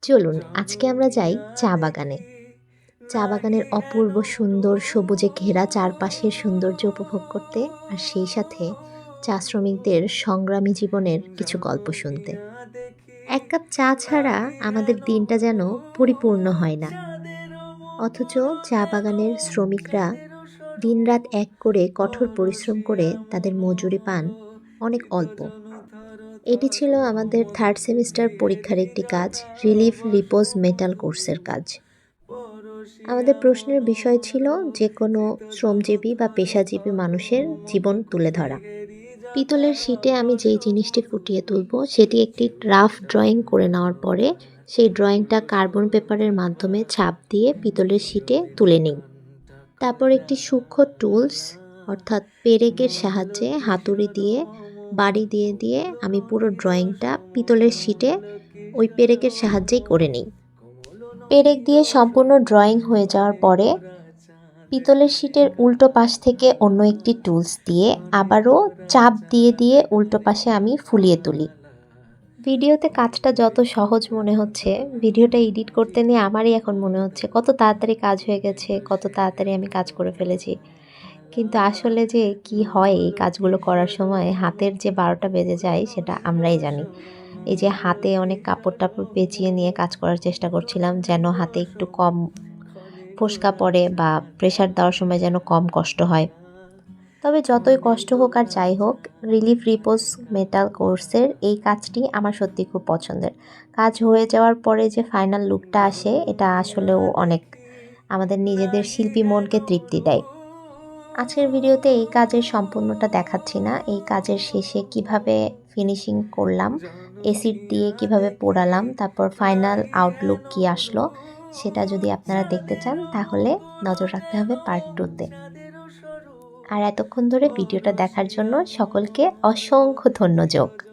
চলুন আজকে আমরা যাই চা বাগানে। চা বাগানের অপূর্ব সুন্দর সবুজে ঘেরা চারপাশের সৌন্দর্য উপভোগ করতে, আর সেই সাথে চা শ্রমিকদের সংগ্রামী জীবনের কিছু গল্প শুনতে। এক কাপ চা ছাড়া আমাদের দিনটা যেন পরিপূর্ণ হয় না। অথচ চা বাগানের শ্রমিকরা দিনরাত এক করে কঠোর পরিশ্রম করে তাদের মজুরি পান অনেক অল্প। এটি ছিল আমাদের থার্ড সেমিস্টার পরীক্ষার একটি কাজ, রিলিফ রিপোজ মেটাল কোর্সের কাজ। আমাদের প্রশ্নের বিষয় ছিল যে কোনো শ্রমজীবী বা পেশাজীবী মানুষের জীবন তুলে ধরা। পিতলের শীটে আমি যেই জিনিসটি ফুটিয়ে তুলব সেটি একটি রাফ ড্রয়িং করে নেওয়ার পরে সেই ড্রয়িংটা কার্বন পেপারের মাধ্যমে ছাপ দিয়ে পিতলের শীটে তুলে নিই। তারপর একটি সূক্ষ্ম টুলস অর্থাৎ পেরেকের সাহায্যে হাতুড়ি দিয়ে বাড়ি দিয়ে দিয়ে আমি পুরো ড্রয়িংটা পিতলের শীটে ওই পেরেকের সাহায্যেই করে নিই। পেরেক দিয়ে সম্পূর্ণ ড্রয়িং হয়ে যাওয়ার পরে পিতলের শীটের উল্টো পাশ থেকে অন্য একটি টুলস দিয়ে আবারও চাপ দিয়ে দিয়ে উল্টো পাশে আমি ফুলিয়ে তুলি। ভিডিওতে কাজটা যত সহজ মনে হচ্ছে, ভিডিওটা এডিট করতে নিয়ে আমারই এখন মনে হচ্ছে কত তাড়াতাড়ি কাজ হয়ে গেছে, কত তাড়াতাড়ি আমি কাজ করে ফেলেছি। কিন্তু আসলে যে কি হয় এই কাজগুলো করার সময় হাতের যে ১২টা বেজে যায় সেটা আমরাই জানি। এই যে হাতে অনেক কাপড় টাপড় পেঁচিয়ে নিয়ে কাজ করার চেষ্টা করছিলাম যেন হাতে একটু কম ফোস্কা পড়ে বা প্রেশার দেওয়ার সময় যেন কম কষ্ট হয়। তবে যতই কষ্ট হোক আর যাই হোক, রিলিফ রিপোজ মেটাল কোর্সের এই কাজটি আমার সত্যি খুব পছন্দের। কাজ হয়ে যাওয়ার পরে যে ফাইনাল লুকটা আসে এটা আসলেও অনেক আমাদের নিজেদের শিল্পী মনকে তৃপ্তি দেয়। আজকের ভিডিওতে এই কাজের সম্পূর্ণটা দেখাচ্ছি না, এই কাজের শেষে কিভাবে ফিনিশিং করলাম, এসিড দিয়ে কিভাবে পোড়ালাম, তারপর ফাইনাল আউটলুক কি আসলো সেটা যদি আপনারা দেখতে চান তাহলে নজর রাখতে হবে পার্ট 2-তে। আর এতক্ষণ ধরে ভিডিওটা দেখার জন্য সকলকে অসংখ্য ধন্যবাদ।